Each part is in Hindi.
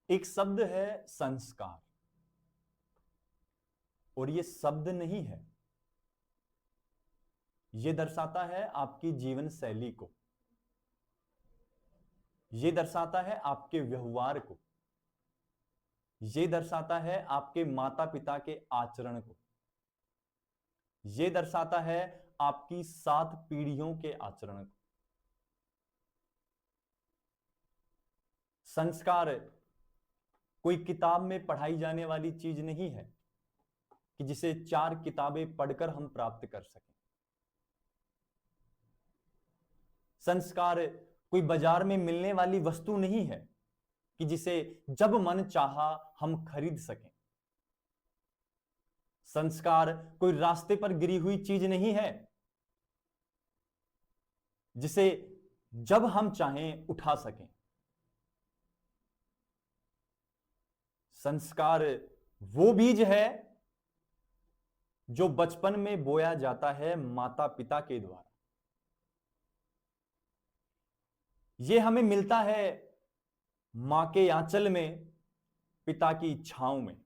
एक शब्द है संस्कार, और ये शब्द नहीं है, ये दर्शाता है आपकी जीवन शैली को, ये दर्शाता है आपके व्यवहार को, ये दर्शाता है आपके माता पिता के आचरण को, ये दर्शाता है आपकी 7 पीढ़ियों के आचरण को। संस्कार कोई किताब में पढ़ाई जाने वाली चीज नहीं है कि जिसे 4 किताबें पढ़कर हम प्राप्त कर सकें। संस्कार कोई बाजार में मिलने वाली वस्तु नहीं है कि जिसे जब मन चाहा हम खरीद सकें। संस्कार कोई रास्ते पर गिरी हुई चीज नहीं है जिसे जब हम चाहें उठा सकें। संस्कार वो बीज है जो बचपन में बोया जाता है माता पिता के द्वारा। ये हमें मिलता है मां के आंचल में, पिता की छांव में।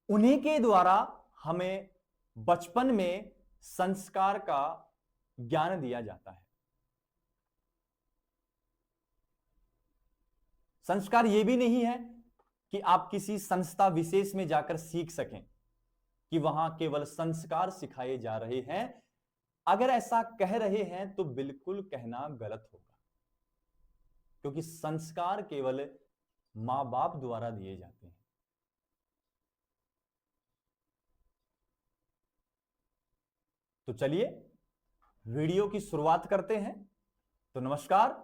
उन्हीं के द्वारा हमें बचपन में संस्कार का ज्ञान दिया जाता है। संस्कार यह भी नहीं है कि आप किसी संस्था विशेष में जाकर सीख सकें कि वहां केवल संस्कार सिखाए जा रहे हैं। अगर ऐसा कह रहे हैं तो बिल्कुल कहना गलत होगा, क्योंकि संस्कार केवल मां बाप द्वारा दिए जाते हैं। तो चलिए वीडियो की शुरुआत करते हैं। तो नमस्कार,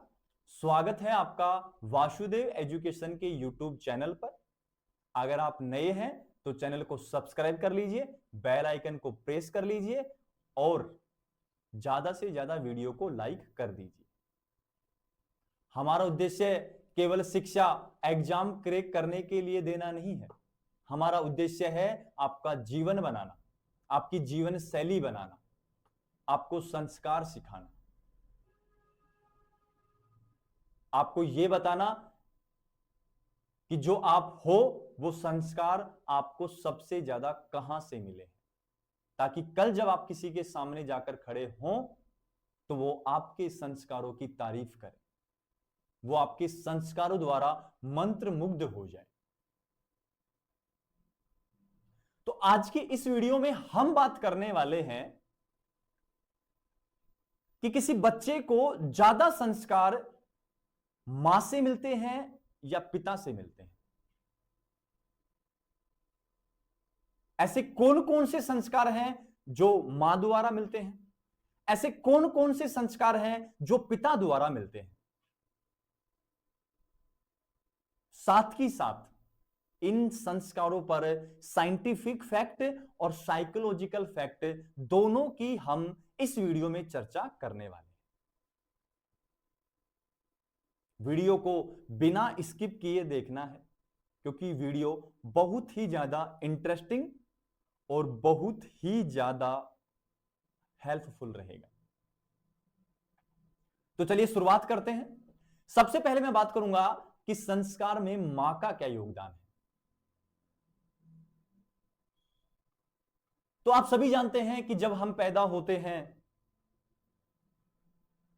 स्वागत है आपका वासुदेव एजुकेशन के यूट्यूब चैनल पर। अगर आप नए हैं तो चैनल को सब्सक्राइब कर लीजिए, बेल आइकन को प्रेस कर लीजिए और ज्यादा से ज्यादा वीडियो को लाइक कर दीजिए। हमारा उद्देश्य केवल शिक्षा एग्जाम क्रैक करने के लिए देना नहीं है। हमारा उद्देश्य है आपका जीवन बनाना, आपकी जीवन शैली बनाना, आपको संस्कार सिखाना, आपको यह बताना कि जो आप हो वो संस्कार आपको सबसे ज्यादा कहां से मिले, ताकि कल जब आप किसी के सामने जाकर खड़े हों तो वो आपके संस्कारों की तारीफ करे, वो आपके संस्कारों द्वारा मंत्र मुग्ध हो जाए। तो आज की इस वीडियो में हम बात करने वाले हैं कि किसी बच्चे को ज्यादा संस्कार मां से मिलते हैं या पिता से मिलते हैं। ऐसे कौन कौन से संस्कार हैं जो मां द्वारा मिलते हैं, ऐसे कौन कौन से संस्कार हैं जो पिता द्वारा मिलते हैं। साथ ही साथ इन संस्कारों पर साइंटिफिक फैक्ट और साइकोलॉजिकल फैक्ट दोनों की हम इस वीडियो में चर्चा करने वाले हैं। वीडियो को बिना स्किप किए देखना है, क्योंकि वीडियो बहुत ही ज्यादा इंटरेस्टिंग और बहुत ही ज्यादा हेल्पफुल रहेगा। तो चलिए शुरुआत करते हैं। सबसे पहले मैं बात करूंगा कि संस्कार में मां का क्या योगदान है। तो आप सभी जानते हैं कि जब हम पैदा होते हैं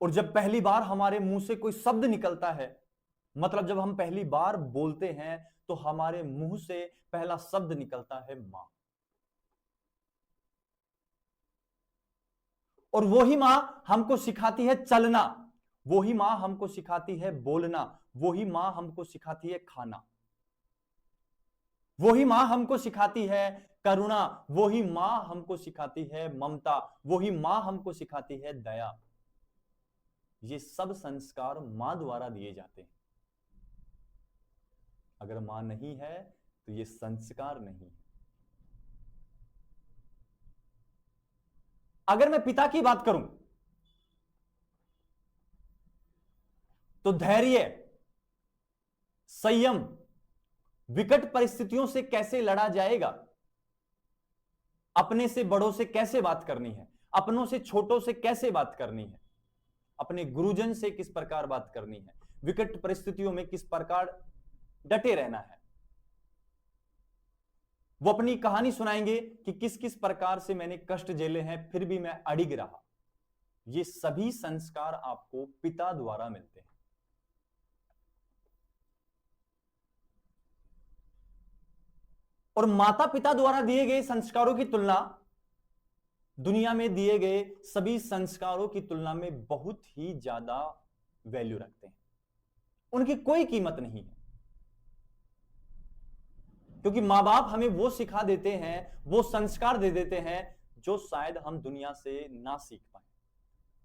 और जब पहली बार हमारे मुंह से कोई शब्द निकलता है, मतलब जब हम पहली बार बोलते हैं तो हमारे मुंह से पहला शब्द निकलता है मां। और वही मां हमको सिखाती है चलना, वही मां हमको सिखाती है बोलना, वही मां हमको सिखाती है खाना, वही मां हमको सिखाती है करुणा, वही मां हमको सिखाती है ममता, वही मां हमको सिखाती है दया। ये सब संस्कार मां द्वारा दिए जाते हैं। अगर मां नहीं है तो ये संस्कार नहीं है। अगर मैं पिता की बात करूं तो धैर्य, संयम, विकट परिस्थितियों से कैसे लड़ा जाएगा, अपने से बड़ों से कैसे बात करनी है, अपनों से छोटों से कैसे बात करनी है, अपने गुरुजन से किस प्रकार बात करनी है, विकट परिस्थितियों में किस प्रकार डटे रहना है। वो अपनी कहानी सुनाएंगे कि किस किस प्रकार से मैंने कष्ट झेले हैं फिर भी मैं अडिग रहा। ये सभी संस्कार आपको पिता द्वारा मिलते हैं। और माता पिता द्वारा दिए गए संस्कारों की तुलना दुनिया में दिए गए सभी संस्कारों की तुलना में बहुत ही ज्यादा वैल्यू रखते हैं। उनकी कोई कीमत नहीं है, क्योंकि मां बाप हमें वो सिखा देते हैं, वो संस्कार दे देते हैं जो शायद हम दुनिया से ना सीख पाए,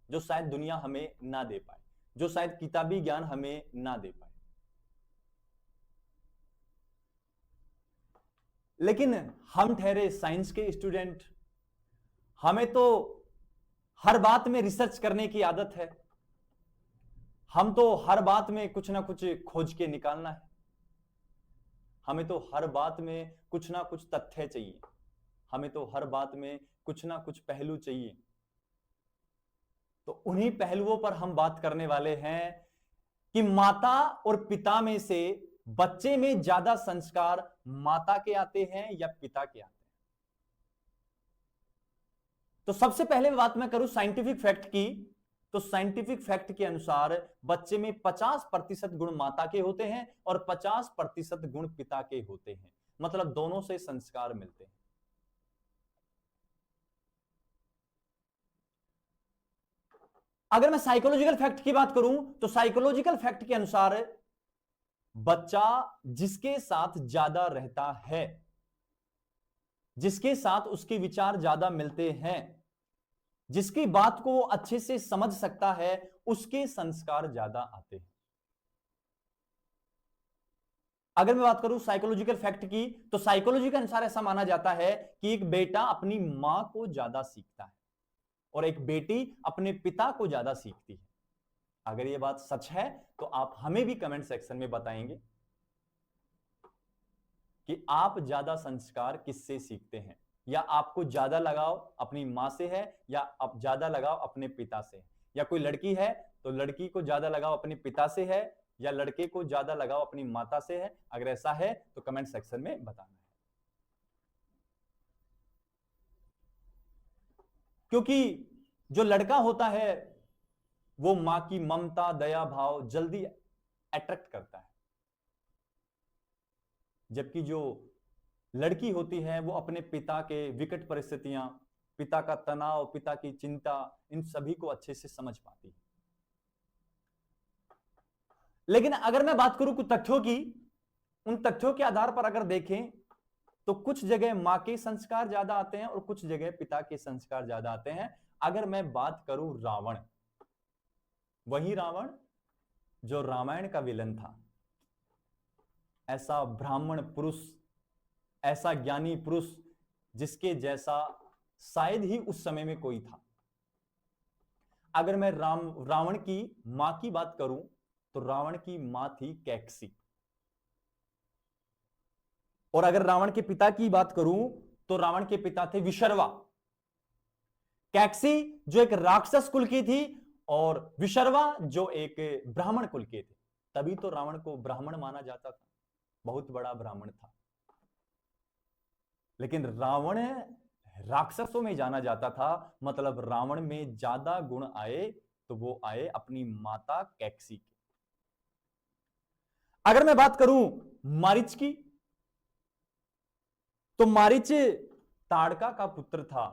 जो शायद दुनिया हमें ना दे पाए, जो शायद किताबी ज्ञान हमें ना दे पाए। लेकिन हम ठहरे साइंस के स्टूडेंट, हमें तो हर बात में रिसर्च करने की आदत है। हम तो हर बात में कुछ ना कुछ खोज के निकालना है। हमें तो हर बात में कुछ ना कुछ तथ्य चाहिए, हमें तो हर बात में कुछ ना कुछ पहलू चाहिए। तो उन्हीं पहलुओं पर हम बात करने वाले हैं कि माता और पिता में से बच्चे में ज्यादा संस्कार माता के आते हैं या पिता के आते हैं। तो सबसे पहले बात मैं करूं साइंटिफिक फैक्ट की, तो साइंटिफिक फैक्ट के अनुसार बच्चे में 50% गुण माता के होते हैं और 50% गुण पिता के होते हैं। मतलब दोनों से संस्कार मिलते हैं। अगर मैं साइकोलॉजिकल फैक्ट की बात करूं तो साइकोलॉजिकल फैक्ट के अनुसार बच्चा जिसके साथ ज्यादा रहता है, जिसके साथ उसके विचार ज्यादा मिलते हैं, जिसकी बात को वो अच्छे से समझ सकता है, उसके संस्कार ज्यादा आते हैं। अगर मैं बात करूं साइकोलॉजिकल फैक्ट की, तो साइकोलॉजी के अनुसार ऐसा माना जाता है कि एक बेटा अपनी मां को ज्यादा सीखता है और एक बेटी अपने पिता को ज्यादा सीखती है। अगर यह बात सच है तो आप हमें भी कमेंट सेक्शन में बताएंगे कि आप ज्यादा संस्कार किससे सीखते हैं, या आपको ज्यादा लगाव अपनी मां से है या आप ज्यादा लगाव अपने पिता से है। या कोई लड़की है तो लड़की को ज्यादा लगाव अपने पिता से है या लड़के को ज्यादा लगाव अपनी माता से है। अगर ऐसा है तो कमेंट सेक्शन में बताना है, क्योंकि जो लड़का होता है वो मां की ममता दया भाव जल्दी अट्रैक्ट करता है, जबकि जो लड़की होती है वो अपने पिता के विकट परिस्थितियां, पिता का तनाव, पिता की चिंता, इन सभी को अच्छे से समझ पाती है। लेकिन अगर मैं बात करूं कुछ तथ्यों की, उन तथ्यों के आधार पर अगर देखें तो कुछ जगह मां के संस्कार ज्यादा आते हैं और कुछ जगह पिता के संस्कार ज्यादा आते हैं। अगर मैं बात करूं रावण, वही रावण जो रामायण का विलन था, ऐसा ब्राह्मण पुरुष, ऐसा ज्ञानी पुरुष जिसके जैसा शायद ही उस समय में कोई था। अगर मैं रावण की मां की बात करूं तो रावण की मां थी कैकसी, और अगर रावण के पिता की बात करूं तो रावण के पिता थे विशर्वा। कैकसी जो एक राक्षस कुल की थी और विशर्वा जो एक ब्राह्मण कुल के थे। तभी तो रावण को ब्राह्मण माना जाता था, बहुत बड़ा ब्राह्मण था। लेकिन रावण राक्षसों में जाना जाता था, मतलब रावण में ज्यादा गुण आए तो वो आए अपनी माता कैकसी के। अगर मैं बात करूं मारीच की, तो मारीच ताड़का का पुत्र था।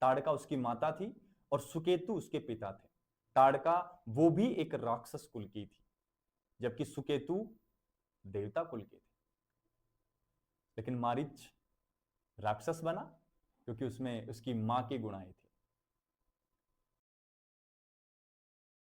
ताड़का उसकी माता थी और सुकेतु उसके पिता थे। ताड़का वो भी एक राक्षस कुल की थी, जबकि सुकेतु देवता कुल के थे। लेकिन मारीच राक्षस बना क्योंकि उसमें उसकी मां के गुण आए थे।